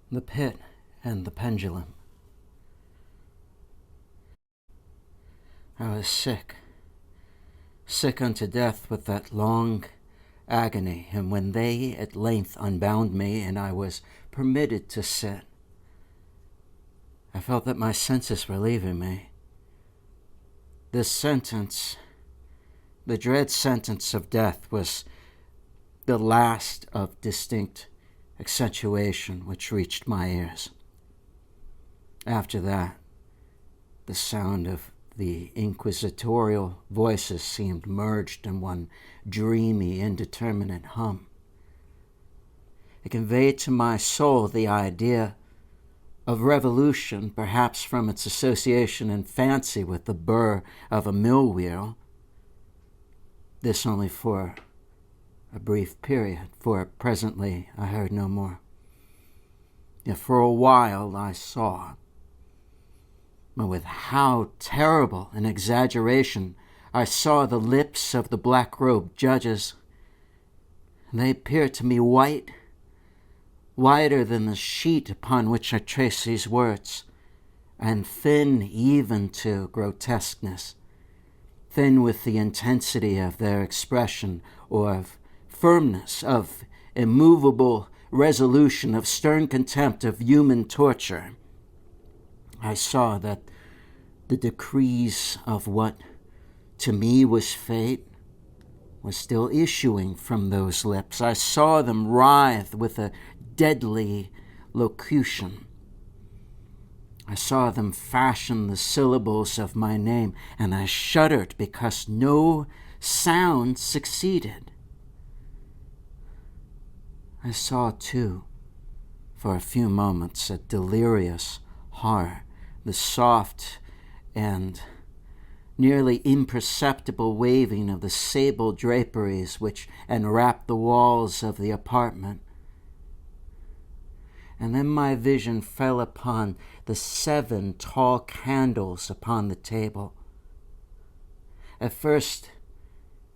The Pit and the Pendulum. I was sick unto death with that long agony, and when they at length unbound me and I was permitted to sit, I felt that my senses were leaving me. This sentence, the dread sentence of death, was the last of distinct accentuation which reached my ears. After that, the sound of the inquisitorial voices seemed merged in one dreamy, indeterminate hum. It conveyed to my soul the idea of revolution, perhaps from its association in fancy with the burr of a mill wheel. This only for a brief period, for presently I heard no more. Yet for a while I saw, but with how terrible an exaggeration, I saw the lips of the black-robed judges. They appeared to me whiter than the sheet upon which I trace these words, and thin even to grotesqueness, thin with the intensity of their expression, or of firmness, of immovable resolution, of stern contempt of human torture. I saw that the decrees of what to me was fate was still issuing from those lips. I saw them writhe with a deadly locution. I saw them fashion the syllables of my name, and I shuddered because no sound succeeded. I saw, too, for a few moments, a delirious horror, the soft and nearly imperceptible waving of the sable draperies which enwrapped the walls of the apartment. And then my vision fell upon the 7 tall candles upon the table. At first,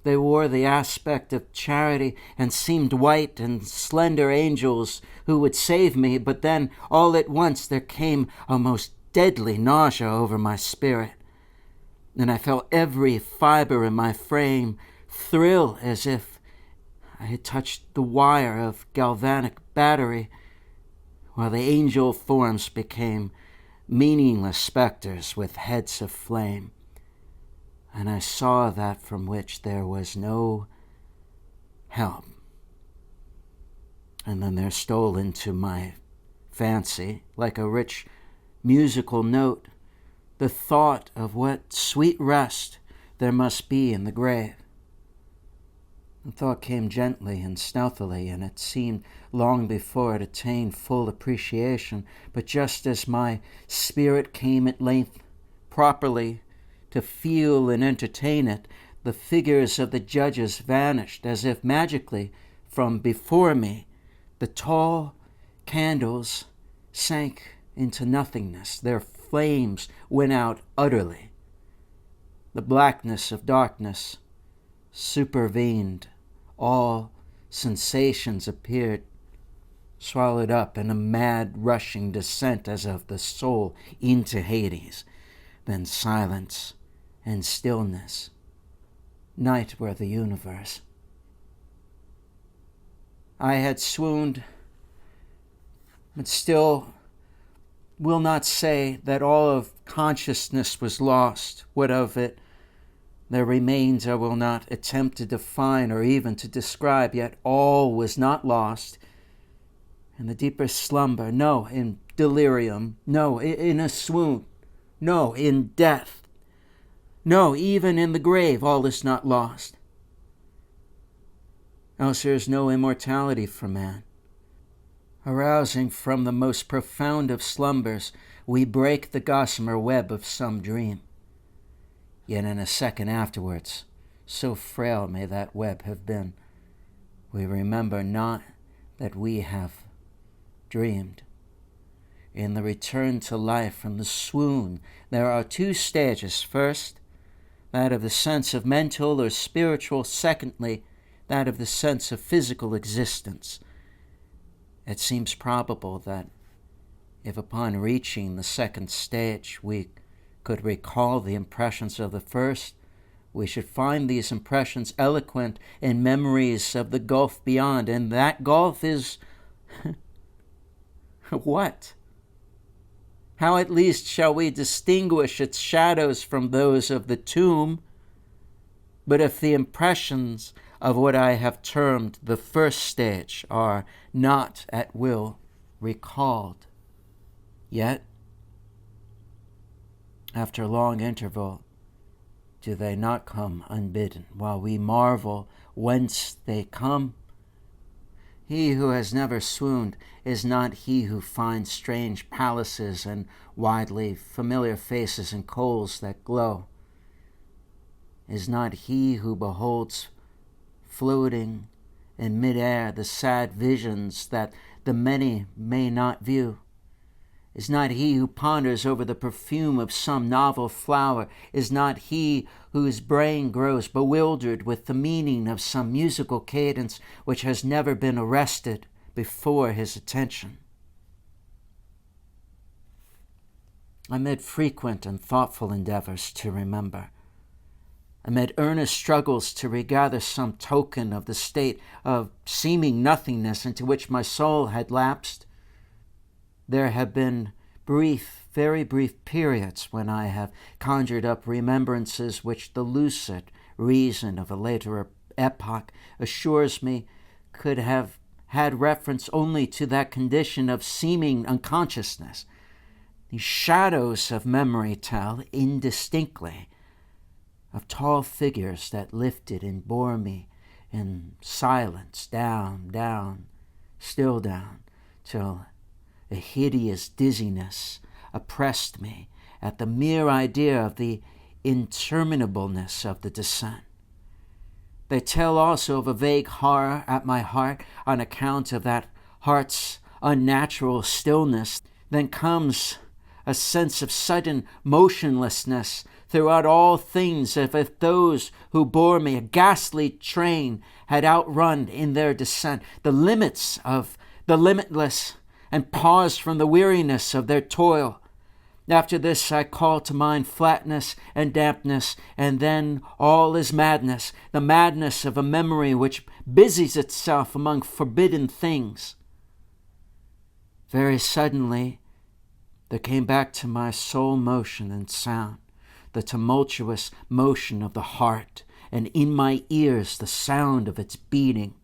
they wore the aspect of charity and seemed white and slender angels who would save me, but then all at once there came a most deadly nausea over my spirit, and I felt every fiber in my frame thrill as if I had touched the wire of galvanic battery, while the angel forms became meaningless specters with heads of flame. And I saw that from which there was no help. And then there stole into my fancy, like a rich musical note, the thought of what sweet rest there must be in the grave. The thought came gently and stealthily, and it seemed long before it attained full appreciation. But just as my spirit came at length properly to feel and entertain it, the figures of the judges vanished as if magically from before me. The tall candles sank into nothingness. Their flames went out utterly. The blackness of darkness supervened. All sensations appeared swallowed up in a mad rushing descent as of the soul into Hades. Then silence and stillness. Night were the universe. I had swooned, but still will not say that all of consciousness was lost. What of it there remains I will not attempt to define or even to describe, yet all was not lost. In the deeper slumber, no, in delirium, no, in a swoon, no, in death, no, even in the grave, all is not lost. Else there is no immortality for man. Arousing from the most profound of slumbers, we break the gossamer web of some dream. Yet in a second afterwards, so frail may that web have been, we remember not that we have dreamed. In the return to life from the swoon, there are 2 stages. First, that of the sense of mental or spiritual. Secondly, that of the sense of physical existence. It seems probable that If upon reaching the second stage we could recall the impressions of the first, we should find these impressions eloquent in memories of the gulf beyond, and that gulf is what? How at least shall we distinguish its shadows from those of the tomb? But if the impressions of what I have termed the first stage are not at will recalled, yet, after a long interval, do they not come unbidden, while we marvel whence they come? He who has never swooned is not he who finds strange palaces and widely familiar faces and coals that glow. Is not he who beholds floating in midair the sad visions that the many may not view. Is not he who ponders over the perfume of some novel flower. Is not he whose brain grows bewildered with the meaning of some musical cadence which has never been arrested before his attention. Amid frequent and thoughtful endeavors to remember, amid earnest struggles to regather some token of the state of seeming nothingness into which my soul had lapsed, there have been very brief periods when I have conjured up remembrances which the lucid reason of a later epoch assures me could have had reference only to that condition of seeming unconsciousness. These shadows of memory tell indistinctly of tall figures that lifted and bore me in silence down, still down, till a hideous dizziness oppressed me at the mere idea of the interminableness of the descent. They tell also of a vague horror at my heart on account of that heart's unnatural stillness. Then comes a sense of sudden motionlessness throughout all things, as if those who bore me, a ghastly train, had outrun in their descent the limits of the limitless and paused from the weariness of their toil. After this I call to mind flatness and dampness, and then all is madness, the madness of a memory which busies itself among forbidden things. Very suddenly there came back to my soul motion and sound, the tumultuous motion of the heart, and in my ears the sound of its beating.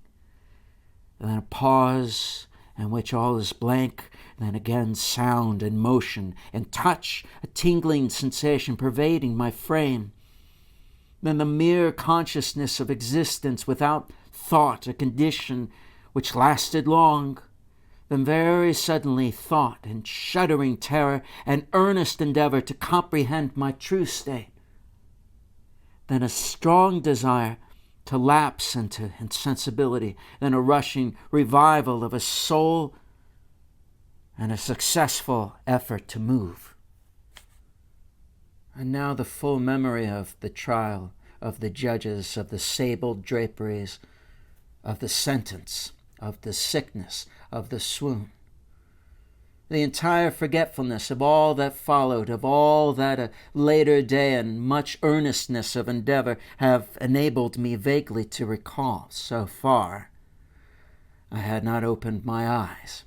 Then a pause in which all is blank, then again sound and motion and touch, a tingling sensation pervading my frame. Then the mere consciousness of existence without thought, a condition which lasted long. Then very suddenly thought and shuddering terror and earnest endeavor to comprehend my true state. Then a strong desire to lapse into insensibility, then a rushing revival of a soul and a successful effort to move. And now the full memory of the trial, of the judges, of the sable draperies, of the sentence, of the sickness, of the swoon. The entire forgetfulness of all that followed, of all that a later day and much earnestness of endeavor have enabled me vaguely to recall. So far, I had not opened my eyes.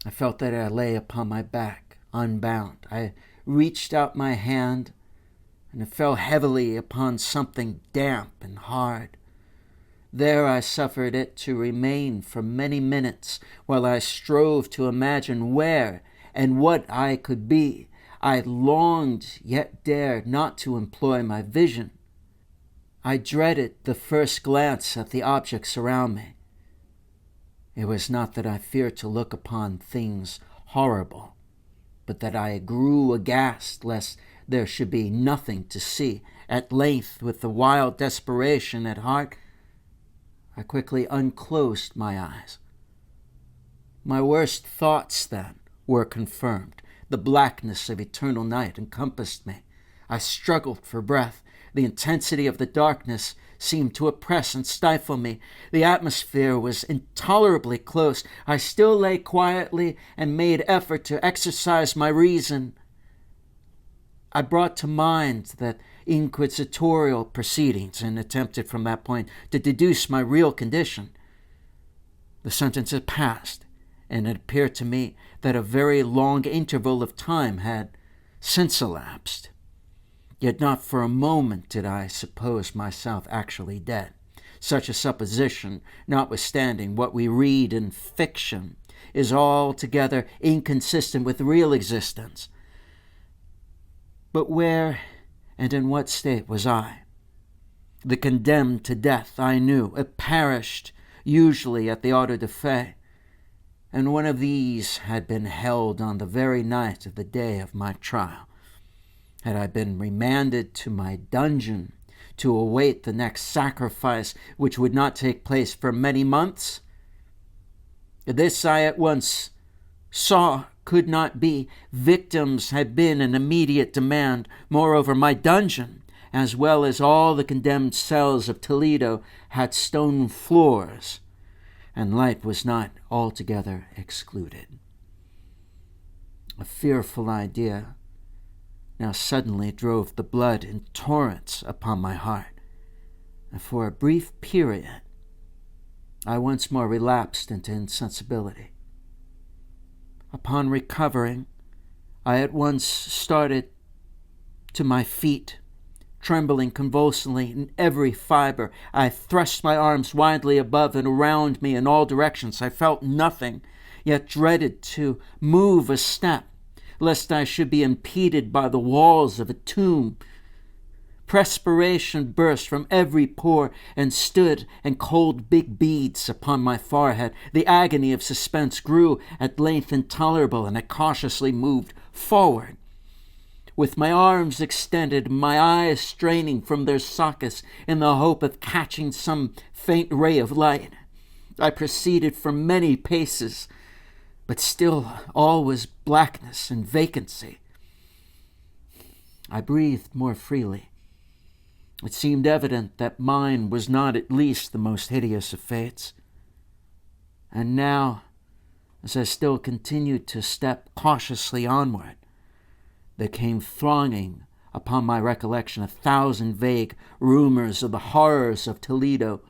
I felt that I lay upon my back, unbound. I reached out my hand, and it fell heavily upon something damp and hard. There I suffered it to remain for many minutes while I strove to imagine where and what I could be. I longed, yet dared not to employ my vision. I dreaded the first glance at the objects around me. It was not that I feared to look upon things horrible, but that I grew aghast lest there should be nothing to see. At length, with the wild desperation at heart, I quickly unclosed my eyes. My worst thoughts, then, were confirmed. The blackness of eternal night encompassed me. I struggled for breath. The intensity of the darkness seemed to oppress and stifle me. The atmosphere was intolerably close. I still lay quietly and made effort to exercise my reason. I brought to mind that inquisitorial proceedings and attempted from that point to deduce my real condition. The sentence had passed, and it appeared to me that a very long interval of time had since elapsed. Yet not for a moment did I suppose myself actually dead. Such a supposition, notwithstanding what we read in fiction, is altogether inconsistent with real existence. But where and in what state was I? The condemned to death, I knew, perished usually at the auto da fe, and one of these had been held on the very night of the day of my trial. Had I been remanded to my dungeon to await the next sacrifice, which would not take place for many months? This I at once saw could not be. Victims had been in immediate demand. Moreover, my dungeon, as well as all the condemned cells of Toledo, had stone floors, and light was not altogether excluded. A fearful idea now suddenly drove the blood in torrents upon my heart, and for a brief period I once more relapsed into insensibility. Upon recovering, I at once started to my feet, trembling convulsively in every fiber. I thrust my arms widely above and around me in all directions. I felt nothing, yet dreaded to move a step, lest I should be impeded by the walls of a tomb. Perspiration burst from every pore and stood in cold big beads upon my forehead. The agony of suspense grew at length intolerable, and I cautiously moved forward, with my arms extended, my eyes straining from their sockets in the hope of catching some faint ray of light. I proceeded for many paces, but still all was blackness and vacancy. I breathed more freely. It seemed evident that mine was not at least the most hideous of fates. And now, as I still continued to step cautiously onward, there came thronging upon my recollection 1,000 vague rumors of the horrors of Toledo.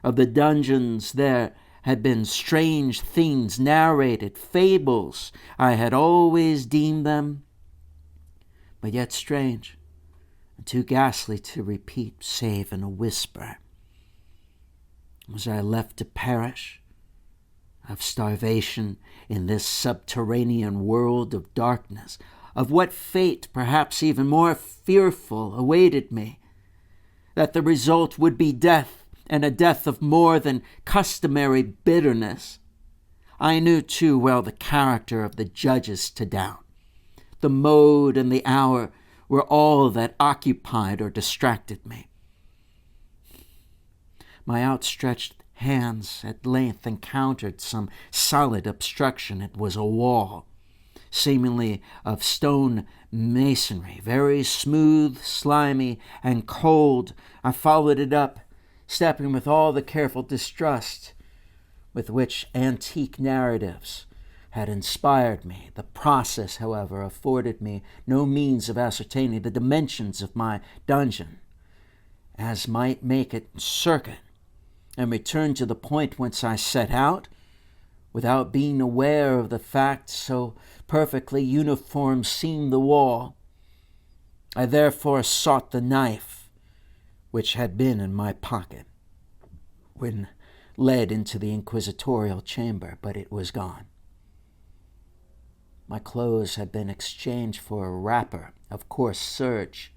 Of the dungeons there had been strange things narrated, fables. I had always deemed them, but yet strange, and too ghastly to repeat save in a whisper. Was I left to perish of starvation in this subterranean world of darkness? Of what fate, perhaps even more fearful, awaited me? That the result would be death, and a death of more than customary bitterness. I knew too well the character of the judges to doubt. The mode and the hour were all that occupied or distracted me. My outstretched hands at length encountered some solid obstruction. It was a wall, seemingly of stone masonry, very smooth, slimy, and cold. I followed it up, stepping with all the careful distrust with which antique narratives had inspired me. The process, however, afforded me no means of ascertaining the dimensions of my dungeon, as might make it circuit and return to the point whence I set out, without being aware of the fact so perfectly uniform seemed the wall. I therefore sought the knife which had been in my pocket when led into the inquisitorial chamber, but it was gone. My clothes had been exchanged for a wrapper of coarse serge.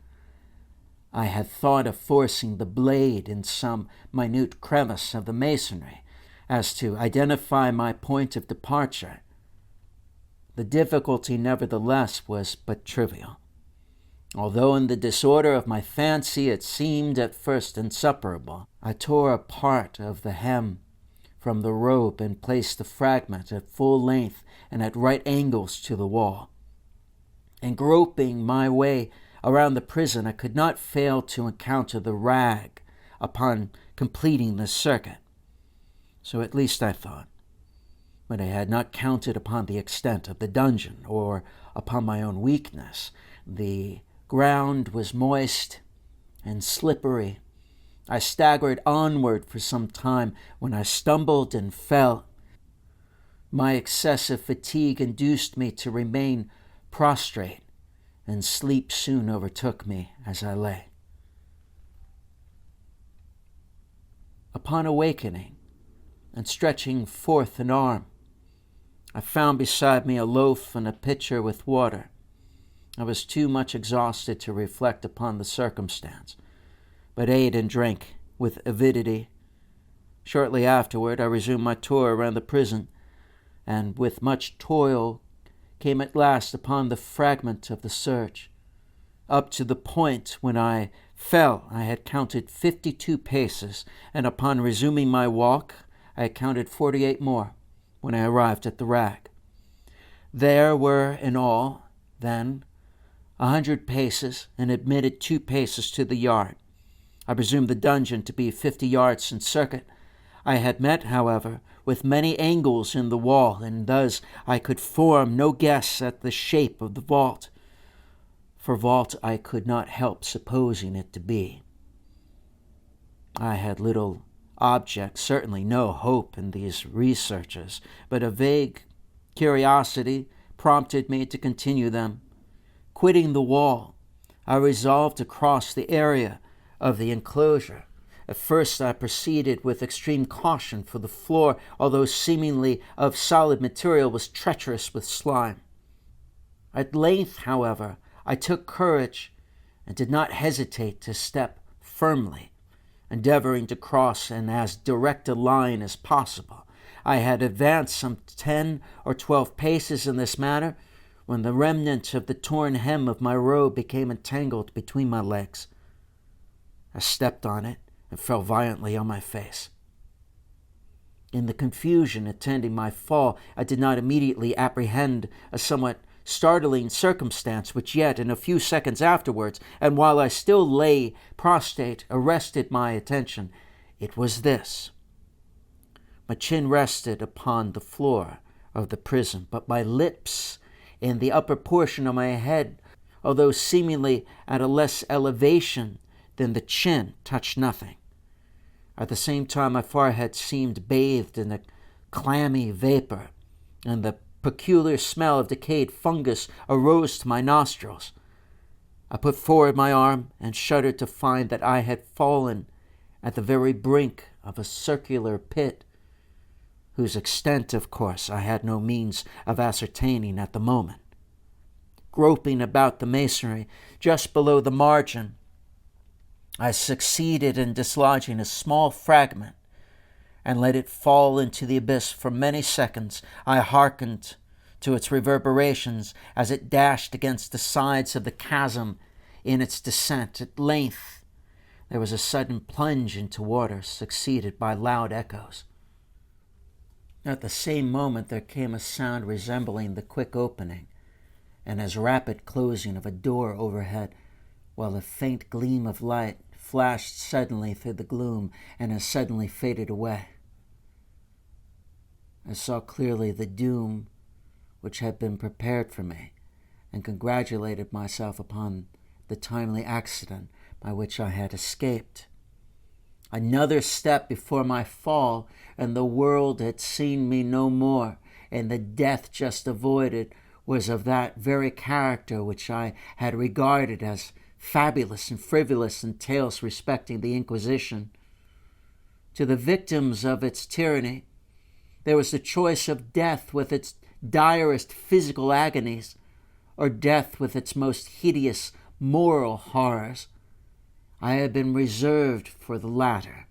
I had thought of forcing the blade in some minute crevice of the masonry, as to identify my point of departure. The difficulty, nevertheless, was but trivial. Although in the disorder of my fancy it seemed at first insuperable, I tore a part of the hem from the robe and placed the fragment at full length and at right angles to the wall. In groping my way around the prison, I could not fail to encounter the rag upon completing the circuit. So at least I thought. But I had not counted upon the extent of the dungeon or upon my own weakness. The ground was moist and slippery. I staggered onward for some time when I stumbled and fell. My excessive fatigue induced me to remain prostrate, and sleep soon overtook me as I lay. Upon awakening and stretching forth an arm, I found beside me a loaf and a pitcher with water. I was too much exhausted to reflect upon the circumstance, but ate and drank with avidity. Shortly afterward, I resumed my tour around the prison, and with much toil came at last upon the fragment of the search. Up to the point when I fell, I had counted 52 paces, and upon resuming my walk, I had counted 48 more when I arrived at the rag. There were in all, then, 100 paces, and admitted 2 paces to the yard. I presumed the dungeon to be 50 yards in circuit. I had met, however, with many angles in the wall, and thus I could form no guess at the shape of the vault. For vault I could not help supposing it to be. I had little object, certainly no hope in these researches, but a vague curiosity prompted me to continue them. Quitting the wall, I resolved to cross the area of the enclosure. At first I proceeded with extreme caution, for the floor, although seemingly of solid material, was treacherous with slime. At length, however, I took courage and did not hesitate to step firmly, endeavoring to cross in as direct a line as possible. I had advanced some 10 or 12 paces in this manner when the remnant of the torn hem of my robe became entangled between my legs. I stepped on it and fell violently on my face. In the confusion attending my fall, I did not immediately apprehend a somewhat startling circumstance which yet, in a few seconds afterwards, and while I still lay prostrate, arrested my attention. It was this. My chin rested upon the floor of the prison, but my lips and the upper portion of my head, although seemingly at a less elevation than the chin, touched nothing. At the same time, my forehead seemed bathed in a clammy vapor, and the peculiar smell of decayed fungus arose to my nostrils. I put forward my arm and shuddered to find that I had fallen at the very brink of a circular pit, whose extent, of course, I had no means of ascertaining at the moment. Groping about the masonry just below the margin, I succeeded in dislodging a small fragment and let it fall into the abyss. For many seconds I hearkened to its reverberations as it dashed against the sides of the chasm in its descent. At length there was a sudden plunge into water, succeeded by loud echoes. At the same moment there came a sound resembling the quick opening and as rapid closing of a door overhead, while a faint gleam of light flashed suddenly through the gloom and as suddenly faded away. I saw clearly the doom which had been prepared for me, and congratulated myself upon the timely accident by which I had escaped. Another step before my fall, and the world had seen me no more, and the death just avoided was of that very character which I had regarded as fabulous and frivolous in tales respecting the Inquisition. To the victims of its tyranny, there was the choice of death with its direst physical agonies, or death with its most hideous moral horrors. I had been reserved for the latter.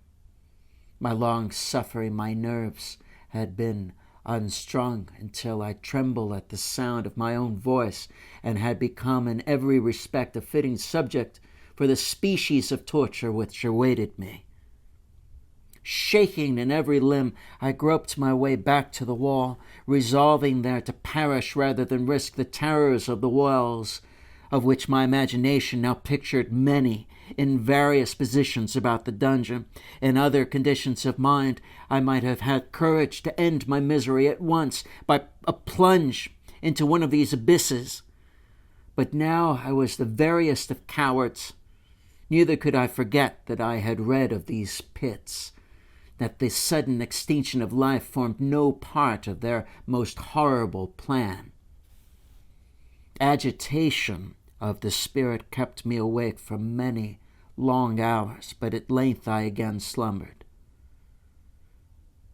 My long suffering, my nerves had been unstrung until I trembled at the sound of my own voice, and had become in every respect a fitting subject for the species of torture which awaited me. Shaking in every limb, I groped my way back to the wall, resolving there to perish rather than risk the terrors of the wells, of which my imagination now pictured many in various positions about the dungeon. In other conditions of mind, I might have had courage to end my misery at once by a plunge into one of these abysses. But now I was the veriest of cowards. Neither could I forget that I had read of these pits, that the sudden extinction of life formed no part of their most horrible plan. Agitation of the spirit kept me awake for many long hours, but at length I again slumbered.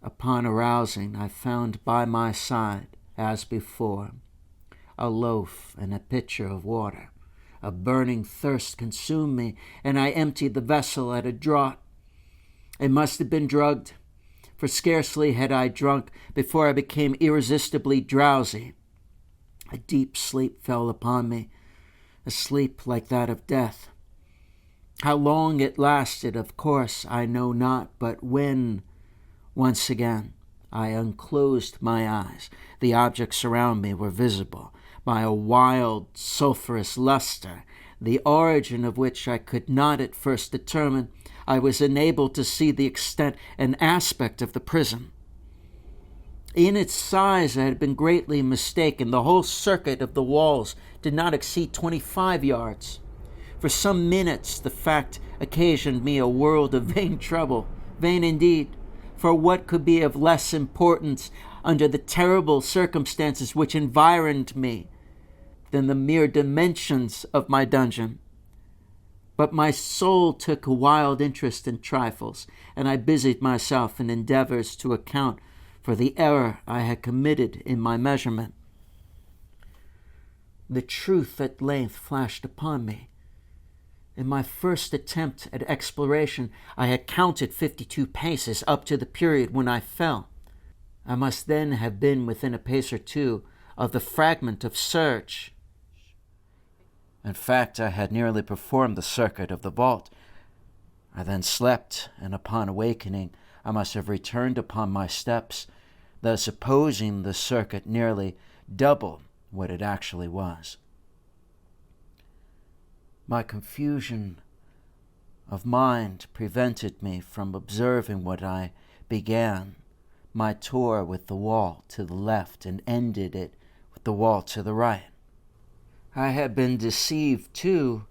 Upon arousing, I found by my side, as before, a loaf and a pitcher of water. A burning thirst consumed me, and I emptied the vessel at a draught. I must have been drugged, for scarcely had I drunk before I became irresistibly drowsy. A deep sleep fell upon me, a sleep like that of death. How long it lasted, of course, I know not, but when, once again, I unclosed my eyes, the objects around me were visible by a wild, sulphurous luster, the origin of which I could not at first determine. I was enabled to see the extent and aspect of the prison. In its size I had been greatly mistaken. The whole circuit of the walls did not exceed 25 yards. For some minutes the fact occasioned me a world of vain trouble, vain indeed, for what could be of less importance under the terrible circumstances which environed me than the mere dimensions of my dungeon? But my soul took a wild interest in trifles, and I busied myself in endeavors to account for the error I had committed in my measurement. The truth at length flashed upon me. In my first attempt at exploration, I had counted 52 paces up to the period when I fell. I must then have been within a pace or two of the fragment of serge. In fact, I had nearly performed the circuit of the vault. I then slept, and upon awakening, I must have returned upon my steps, thus supposing the circuit nearly double what it actually was. My confusion of mind prevented me from observing what I began my tour with the wall to the left and ended it with the wall to the right. I had been deceived, too,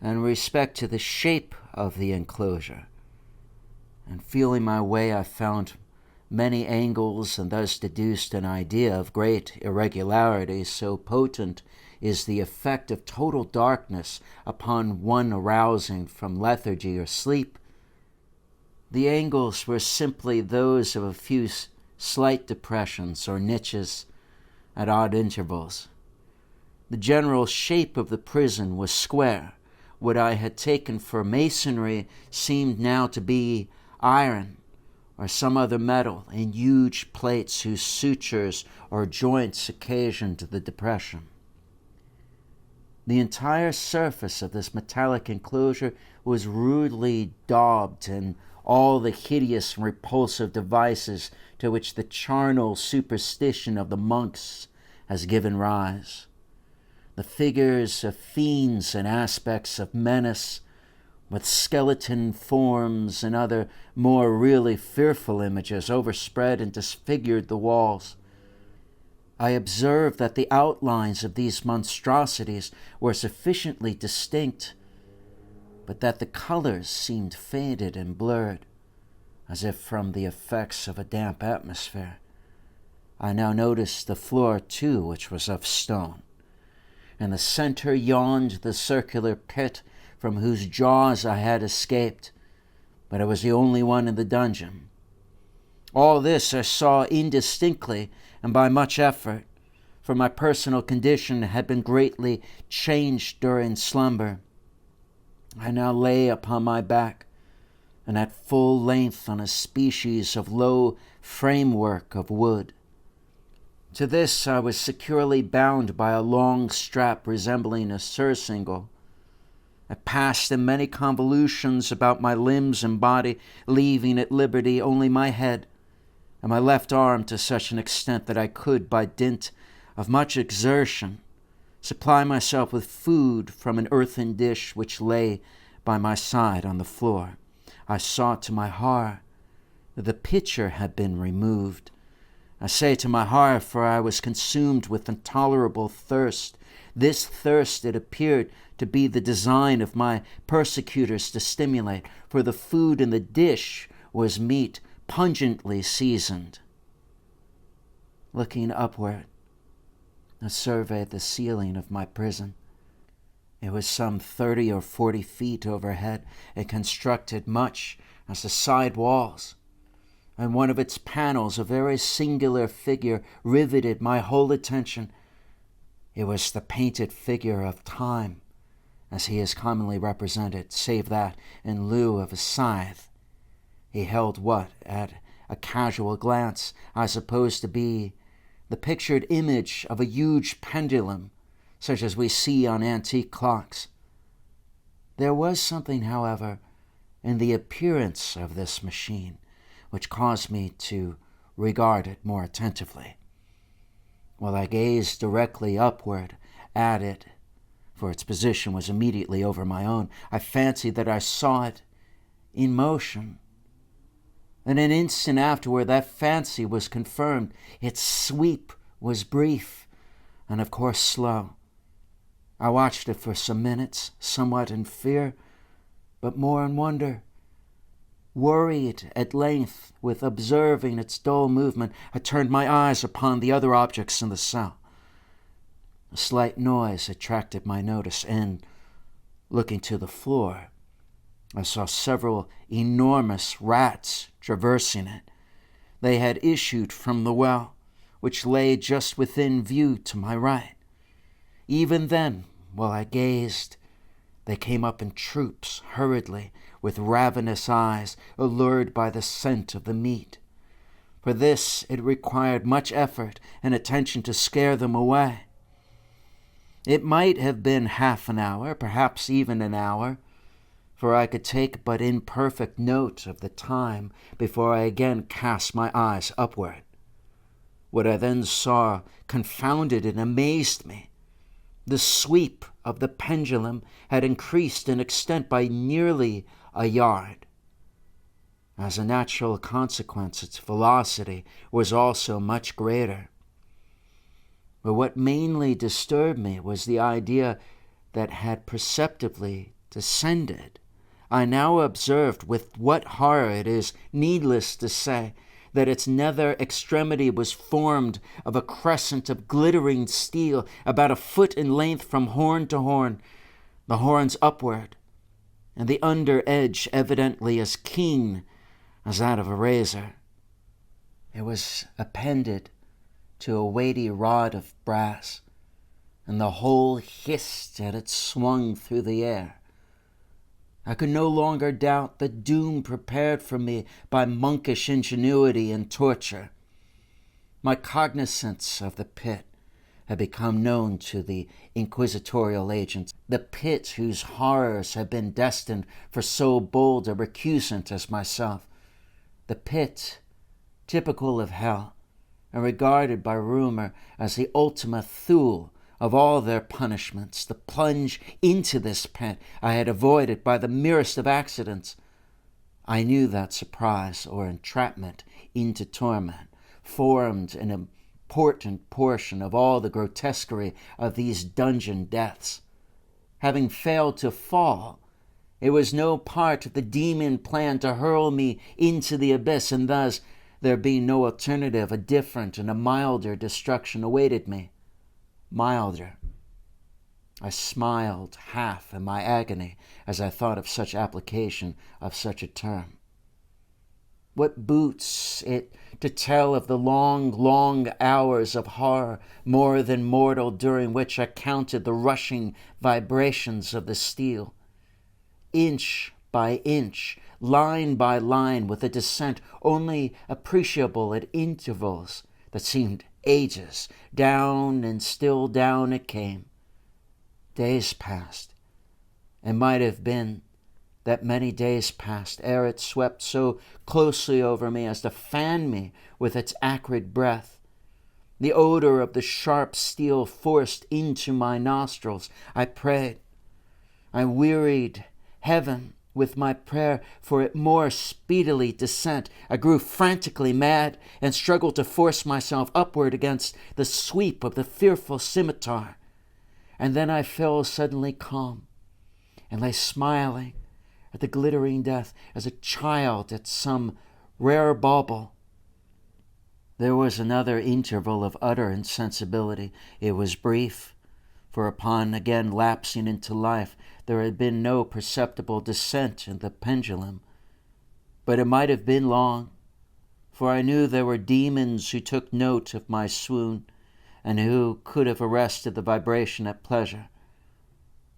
in respect to the shape of the enclosure. And feeling my way, I found many angles and thus deduced an idea of great irregularity, so potent is the effect of total darkness upon one arousing from lethargy or sleep. The angles were simply those of a few slight depressions or niches at odd intervals. The general shape of the prison was square. What I had taken for masonry seemed now to be iron or some other metal in huge plates whose sutures or joints occasioned the depression. The entire surface of this metallic enclosure was rudely daubed in all the hideous and repulsive devices to which the charnel superstition of the monks has given rise. The figures of fiends and aspects of menace, with skeleton forms and other more really fearful images, overspread and disfigured the walls. I observed that the outlines of these monstrosities were sufficiently distinct, but that the colors seemed faded and blurred, as if from the effects of a damp atmosphere. I now noticed the floor, too, which was of stone. In the center yawned the circular pit from whose jaws I had escaped, but I was the only one in the dungeon. All this I saw indistinctly and by much effort, for my personal condition had been greatly changed during slumber. I now lay upon my back, and at full length on a species of low framework of wood. To this I was securely bound by a long strap resembling a surcingle. I passed in many convolutions about my limbs and body, leaving at liberty only my head and my left arm to such an extent that I could, by dint of much exertion, supply myself with food from an earthen dish which lay by my side on the floor. I saw to my horror that the pitcher had been removed. I say to my horror, for I was consumed with intolerable thirst. This thirst, it appeared to be the design of my persecutors to stimulate, for the food in the dish was meat pungently seasoned. Looking upward, I surveyed the ceiling of my prison. It was some 30 or 40 feet overhead and constructed much as the side walls. And one of its panels, a very singular figure, riveted my whole attention. It was the painted figure of Time, as he is commonly represented, save that, in lieu of a scythe, he held what, at a casual glance, I supposed to be the pictured image of a huge pendulum, such as we see on antique clocks. There was something, however, in the appearance of this machine which caused me to regard it more attentively. While I gazed directly upward at it, for its position was immediately over my own, I fancied that I saw it in motion. And an instant afterward, that fancy was confirmed. Its sweep was brief and, of course, slow. I watched it for some minutes, somewhat in fear, but more in wonder. Worried at length with observing its dull movement, I turned my eyes upon the other objects in the cell. A slight noise attracted my notice, and, looking to the floor, I saw several enormous rats traversing it. They had issued from the well, which lay just within view to my right. Even then, while I gazed, they came up in troops, hurriedly, with ravenous eyes, allured by the scent of the meat. For this it required much effort and attention to scare them away. It might have been half an hour, perhaps even an hour, for I could take but imperfect note of the time before I again cast my eyes upward. What I then saw confounded and amazed me. The sweep of the pendulum had increased in extent by nearly a yard. As a natural consequence, its velocity was also much greater. But what mainly disturbed me was the idea that had perceptibly descended. I now observed with what horror it is needless to say that its nether extremity was formed of a crescent of glittering steel about a foot in length from horn to horn, the horns upward, and the under edge evidently as keen as that of a razor. It was appended to a weighty rod of brass, and the whole hissed as it swung through the air. I could no longer doubt the doom prepared for me by monkish ingenuity and torture. My cognizance of the pit had become known to the inquisitorial agents, the pit whose horrors had been destined for so bold a recusant as myself, the pit typical of hell, and regarded by rumor as the ultima thule of all their punishments. The plunge into this pit I had avoided by the merest of accidents. I knew that surprise or entrapment into torment formed an important portion of all the grotesquerie of these dungeon deaths. Having failed to fall, it was no part of the demon plan to hurl me into the abyss, and thus, there being no alternative, a different and a milder destruction awaited me. Milder. I smiled half in my agony as I thought of such application of such a term. What boots it to tell of the long, long hours of horror, more than mortal, during which I counted the rushing vibrations of the steel? Inch by inch, line by line, with a descent only appreciable at intervals that seemed ages, down and still down it came. Days passed, and might have been that many days passed ere it swept so closely over me as to fan me with its acrid breath. The odor of the sharp steel forced into my nostrils. I prayed. I wearied heaven with my prayer for it more speedily descent. I grew frantically mad and struggled to force myself upward against the sweep of the fearful scimitar. And then I fell suddenly calm and lay smiling at the glittering death as a child at some rare bauble. There was another interval of utter insensibility. It was brief, for upon again lapsing into life, there had been no perceptible descent in the pendulum. But it might have been long, for I knew there were demons who took note of my swoon, and who could have arrested the vibration at pleasure.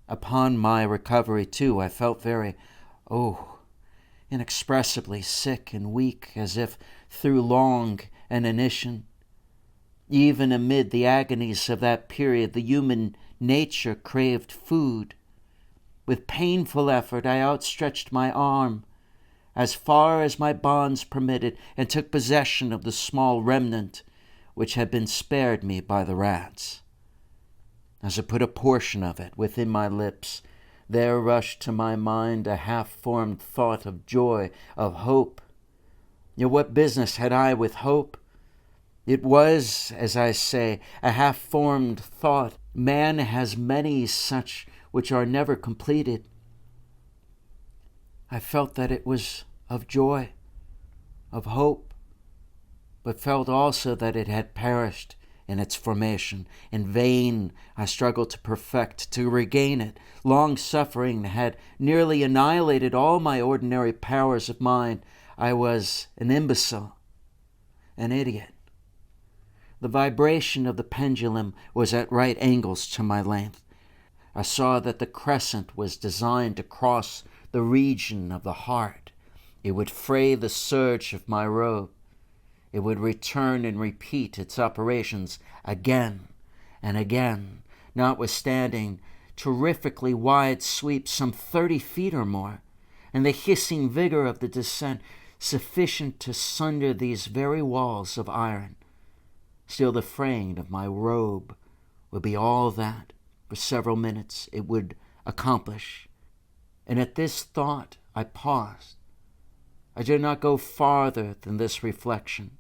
Upon my recovery, too, I felt very, inexpressibly sick and weak, as if through long inanition. Even amid the agonies of that period, the human nature craved food. With painful effort, I outstretched my arm as far as my bonds permitted and took possession of the small remnant which had been spared me by the rats. As I put a portion of it within my lips, there rushed to my mind a half-formed thought of joy, of hope. Yet what business had I with hope? It was, as I say, a half-formed thought. Man has many such which are never completed. I felt that it was of joy, of hope, but felt also that it had perished in its formation. In vain I struggled to perfect, to regain it. Long suffering had nearly annihilated all my ordinary powers of mind. I was an imbecile, an idiot. The vibration of the pendulum was at right angles to my length. I saw that the crescent was designed to cross the region of the heart. It would fray the serge of my robe. It would return and repeat its operations again and again, notwithstanding terrifically wide sweeps, some 30 feet or more, and the hissing vigor of the descent sufficient to sunder these very walls of iron. Still the fraying of my robe would be all that, for several minutes, it would accomplish. And at this thought I paused. I did not go farther than this reflection.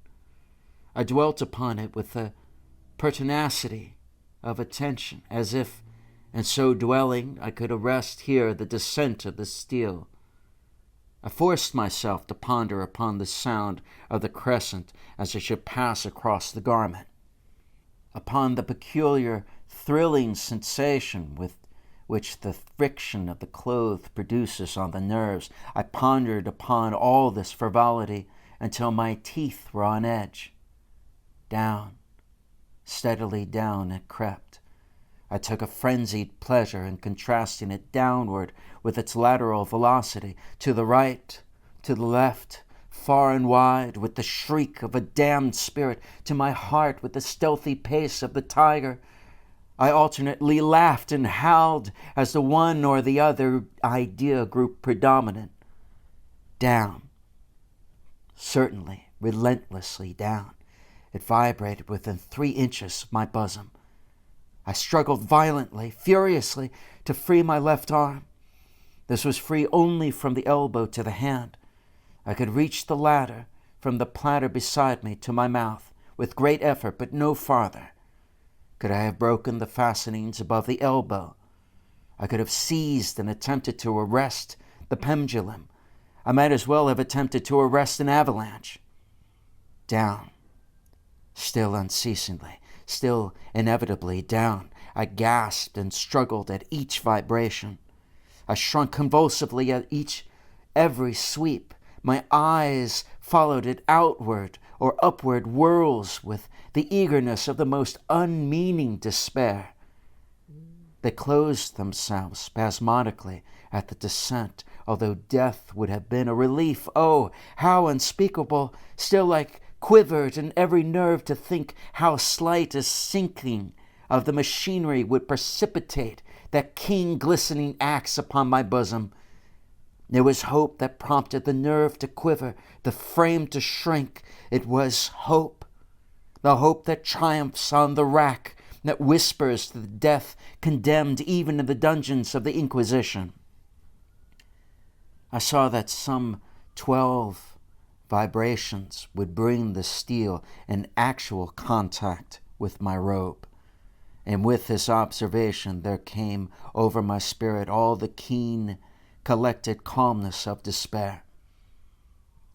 I dwelt upon it with a pertinacity of attention, as if, in so dwelling, I could arrest here the descent of the steel. I forced myself to ponder upon the sound of the crescent as it should pass across the garment, upon the peculiar thrilling sensation with which the friction of the cloth produces on the nerves. I pondered upon all this frivolity until my teeth were on edge. Down, steadily down it crept. I took a frenzied pleasure in contrasting it downward with its lateral velocity, to the right, to the left, far and wide, with the shriek of a damned spirit, to my heart with the stealthy pace of the tiger. I alternately laughed and howled as the one or the other idea grew predominant. Down, certainly, relentlessly down. It vibrated within 3 inches of my bosom. I struggled violently, furiously, to free my left arm. This was free only from the elbow to the hand. I could reach the latter from the platter beside me to my mouth with great effort, but no farther. Could I have broken the fastenings above the elbow? I could have seized and attempted to arrest the pendulum. I might as well have attempted to arrest an avalanche. Down, still unceasingly, still inevitably down. I gasped and struggled at each vibration. I shrunk convulsively at every sweep. My eyes followed it outward or upward whirls with the eagerness of the most unmeaning despair. They closed themselves spasmodically at the descent, although death would have been a relief. Oh, how unspeakable! Still I quivered in every nerve to think how slight a sinking of the machinery would precipitate that keen glistening axe upon my bosom. It was hope that prompted the nerve to quiver, the frame to shrink. It was hope, the hope that triumphs on the rack, that whispers to the death condemned even in the dungeons of the Inquisition. I saw that some 12 vibrations would bring the steel in actual contact with my robe. And with this observation there came over my spirit all the keen, collected calmness of despair.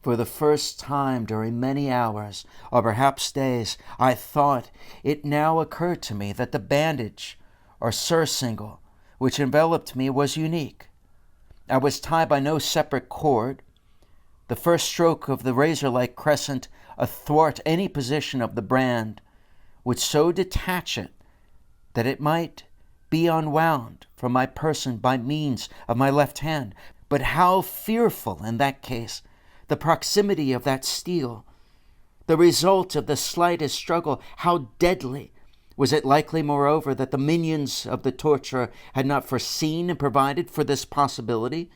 For the first time during many hours, or perhaps days, I thought it now occurred to me that the bandage, or surcingle, which enveloped me was unique. I was tied by no separate cord. The first stroke of the razor-like crescent athwart any position of the brand would so detach it that it might be unwound from my person by means of my left hand. But how fearful in that case the proximity of that steel, the result of the slightest struggle, how deadly! Was it likely, moreover, that the minions of the torturer had not foreseen and provided for this possibility?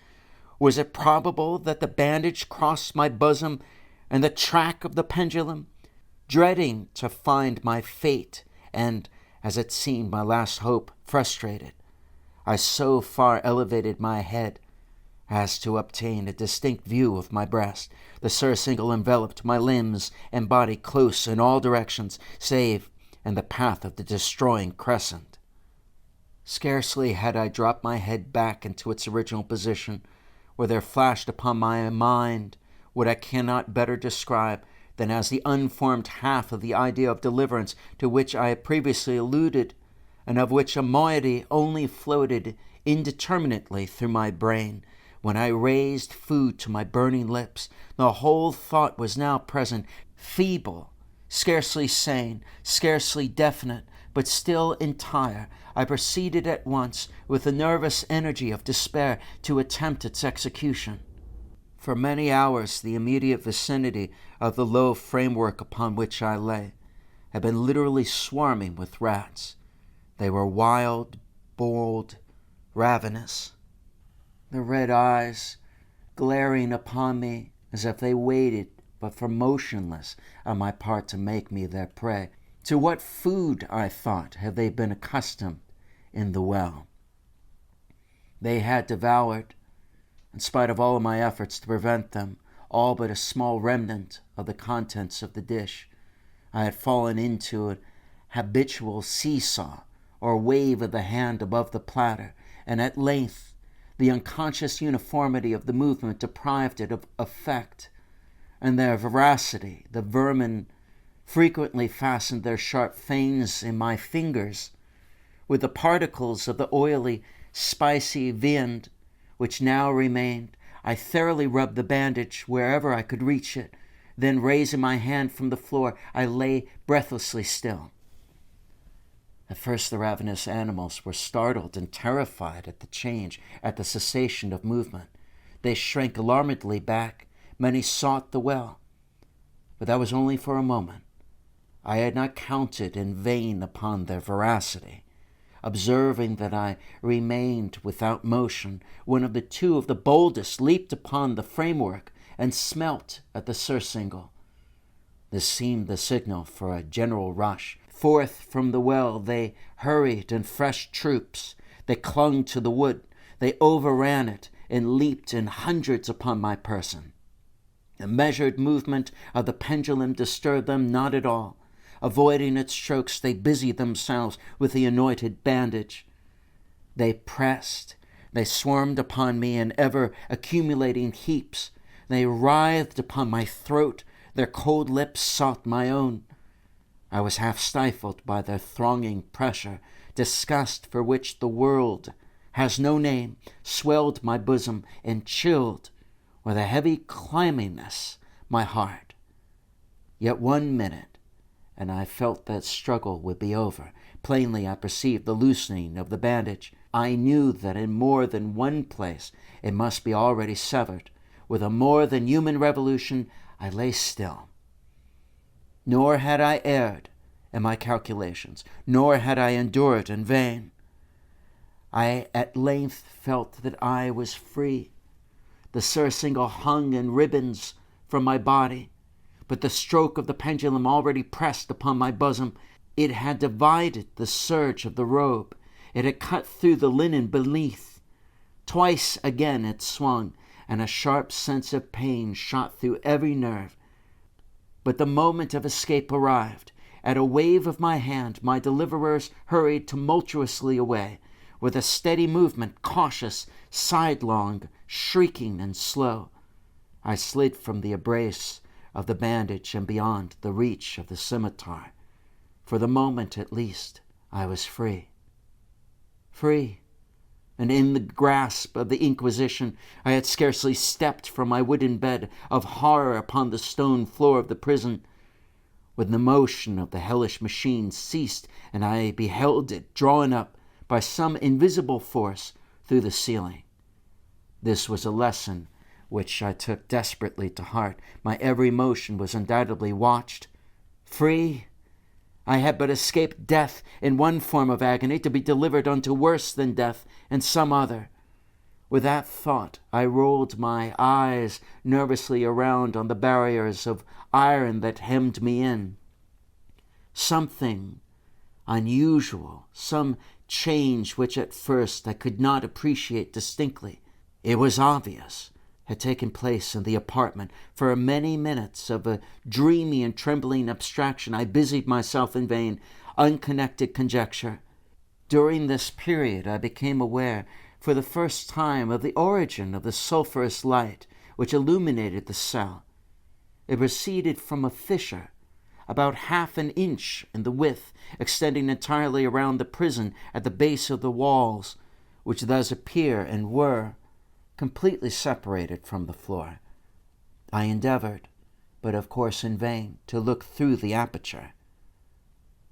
Was it probable that the bandage crossed my bosom and the track of the pendulum? Dreading to find my fate and, as it seemed, my last hope frustrated, I so far elevated my head as to obtain a distinct view of my breast. The surcingle enveloped my limbs and body close in all directions, save in the path of the destroying crescent. Scarcely had I dropped my head back into its original position, where there flashed upon my mind what I cannot better describe than as the unformed half of the idea of deliverance to which I had previously alluded, and of which a moiety only floated indeterminately through my brain. When I raised food to my burning lips, the whole thought was now present, feeble, scarcely sane, scarcely definite, but still entire. I proceeded at once, with the nervous energy of despair, to attempt its execution. For many hours the immediate vicinity of the low framework upon which I lay had been literally swarming with rats. They were wild, bold, ravenous. The red eyes glaring upon me as if they waited but for motionless on my part to make me their prey. To what food, I thought, had they been accustomed in the well? They had devoured, in spite of all of my efforts to prevent them, all but a small remnant of the contents of the dish. I had fallen into an habitual seesaw or wave of the hand above the platter, and at length the unconscious uniformity of the movement deprived it of effect, and their voracity, the vermin frequently fastened their sharp fangs in my fingers. With the particles of the oily, spicy viand which now remained, I thoroughly rubbed the bandage wherever I could reach it. Then, raising my hand from the floor, I lay breathlessly still. At first the ravenous animals were startled and terrified at the change, at the cessation of movement. They shrank alarmedly back. Many sought the well. But that was only for a moment. I had not counted in vain upon their voracity. Observing that I remained without motion, one of the two of the boldest leaped upon the framework and smelt at the surcingle. This seemed the signal for a general rush. Forth from the well they hurried in fresh troops. They clung to the wood. They overran it and leaped in hundreds upon my person. The measured movement of the pendulum disturbed them not at all. Avoiding its strokes, they busied themselves with the anointed bandage. They pressed. They swarmed upon me in ever-accumulating heaps. They writhed upon my throat. Their cold lips sought my own. I was half stifled by their thronging pressure. Disgust, for which the world has no name, swelled my bosom and chilled with a heavy clamminess my heart. Yet 1 minute, and I felt that struggle would be over. Plainly I perceived the loosening of the bandage. I knew that in more than one place it must be already severed. With a more than human revolution, I lay still. Nor had I erred in my calculations, nor had I endured in vain. I at length felt that I was free. The surcingle hung in ribbons from my body, but the stroke of the pendulum already pressed upon my bosom. It had divided the serge of the robe. It had cut through the linen beneath. Twice again it swung, and a sharp sense of pain shot through every nerve. But the moment of escape arrived. At a wave of my hand, my deliverers hurried tumultuously away, with a steady movement, cautious, sidelong, shrieking and slow. I slid from the embrace of the bandage and beyond the reach of the scimitar. For the moment, at least, I was free. Free. And in the grasp of the Inquisition, I had scarcely stepped from my wooden bed of horror upon the stone floor of the prison, when the motion of the hellish machine ceased, and I beheld it drawn up by some invisible force through the ceiling. This was a lesson which I took desperately to heart. My every motion was undoubtedly watched. Free, I had but escaped death in one form of agony, to be delivered unto worse than death in some other. With that thought, I rolled my eyes nervously around on the barriers of iron that hemmed me in. Something unusual, some change which at first I could not appreciate distinctly, it was obvious, had taken place in the apartment. For many minutes of a dreamy and trembling abstraction, I busied myself in vain, unconnected conjecture. During this period I became aware for the first time of the origin of the sulphurous light which illuminated the cell. It proceeded from a fissure about half an inch in the width, extending entirely around the prison at the base of the walls, which thus appear and were completely separated from the floor. I endeavored, but of course in vain, to look through the aperture.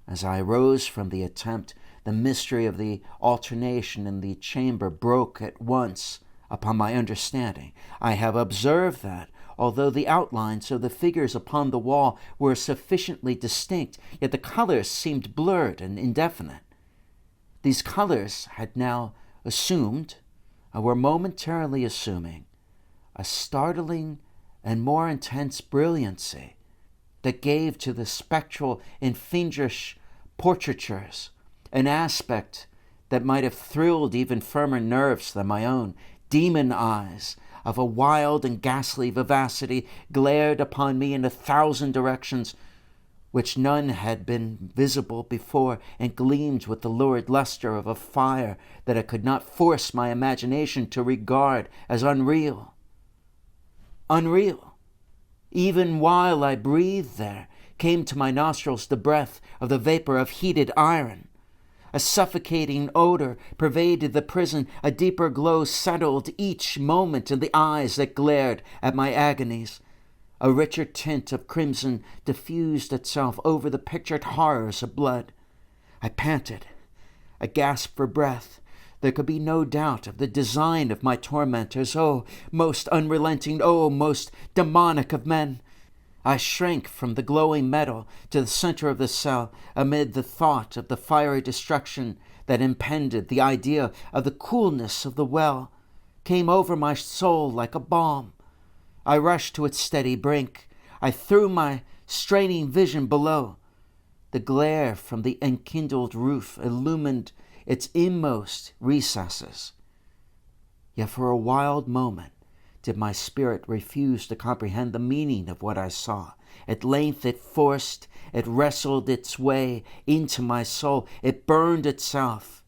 As I rose from the attempt, the mystery of the alternation in the chamber broke at once upon my understanding. I have observed that, although the outlines of the figures upon the wall were sufficiently distinct, yet the colors seemed blurred and indefinite. These colors had now assumed, were momentarily assuming, a startling and more intense brilliancy that gave to the spectral and fiendish portraitures an aspect that might have thrilled even firmer nerves than my own. Demon eyes of a wild and ghastly vivacity glared upon me in 1,000 directions, which none had been visible before, and gleamed with the lurid luster of a fire that I could not force my imagination to regard as unreal. Unreal. Even while I breathed there, came to my nostrils the breath of the vapor of heated iron. A suffocating odor pervaded the prison. A deeper glow settled each moment in the eyes that glared at my agonies. A richer tint of crimson diffused itself over the pictured horrors of blood. I panted. I gasped for breath. There could be no doubt of the design of my tormentors. Oh, most unrelenting, oh, most demonic of men! I shrank from the glowing metal to the center of the cell amid the thought of the fiery destruction that impended. The idea of the coolness of the well came over my soul like a balm. I rushed to its steady brink. I threw my straining vision below. The glare from the enkindled roof illumined its inmost recesses. Yet for a wild moment did my spirit refuse to comprehend the meaning of what I saw. At length it wrestled its way into my soul. It burned itself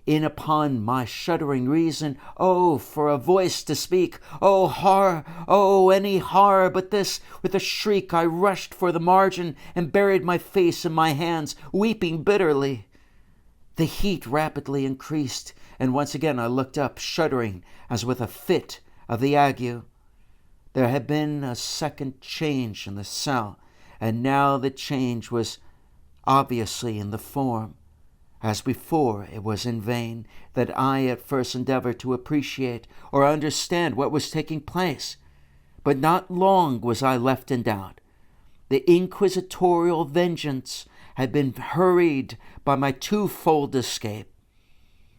in upon my shuddering reason. Oh, for a voice to speak! Oh, horror! Oh, any horror but this! With a shriek I rushed for the margin and buried my face in my hands, weeping bitterly. The heat rapidly increased, and once again I looked up, shuddering as with a fit of the ague. There had been a second change in the cell, and now the change was obviously in the form. As before, it was in vain that I at first endeavored to appreciate or understand what was taking place. But not long was I left in doubt. The inquisitorial vengeance had been hurried by my twofold escape,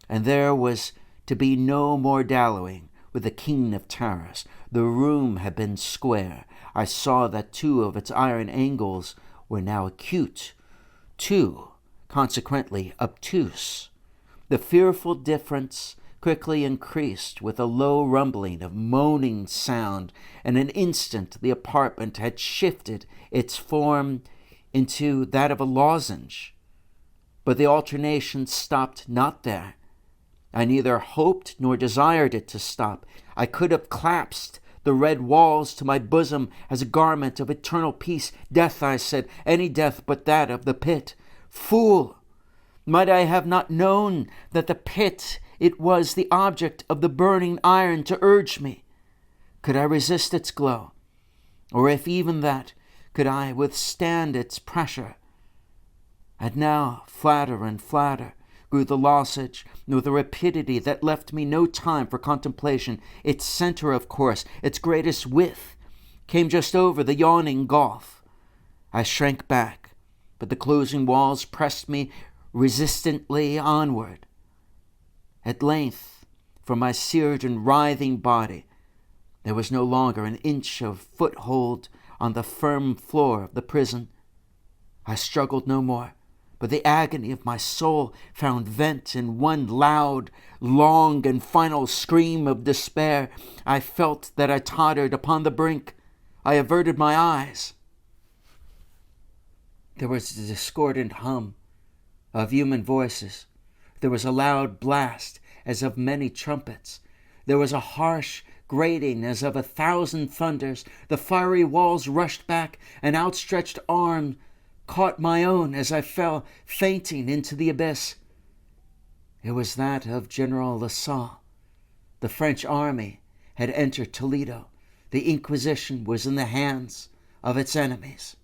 and there was to be no more dallying with the king of terrors. The room had been square. I saw that 2 of its iron angles were now acute, 2 consequently obtuse. The fearful difference quickly increased with a low rumbling of moaning sound. In an instant the apartment had shifted its form into that of a lozenge. But the alternation stopped not there. I neither hoped nor desired it to stop. I could have clasped the red walls to my bosom as a garment of eternal peace. Death, I said, any death but that of the pit. Fool! Might I have not known that the pit, it was the object of the burning iron to urge me? Could I resist its glow? Or if even that, could I withstand its pressure? And now, flatter and flatter, grew the lozenge with a rapidity that left me no time for contemplation. Its center, of course, its greatest width, came just over the yawning gulf. I shrank back, but the closing walls pressed me resistantly onward. At length, from my seared and writhing body, there was no longer an inch of foothold on the firm floor of the prison. I struggled no more, but the agony of my soul found vent in one loud, long, and final scream of despair. I felt that I tottered upon the brink. I averted my eyes. There was a discordant hum of human voices. There was a loud blast as of many trumpets. There was a harsh grating as of 1,000 thunders. The fiery walls rushed back. An outstretched arm caught my own as I fell fainting into the abyss. It was that of General Lasalle. The French army had entered Toledo. The Inquisition was in the hands of its enemies.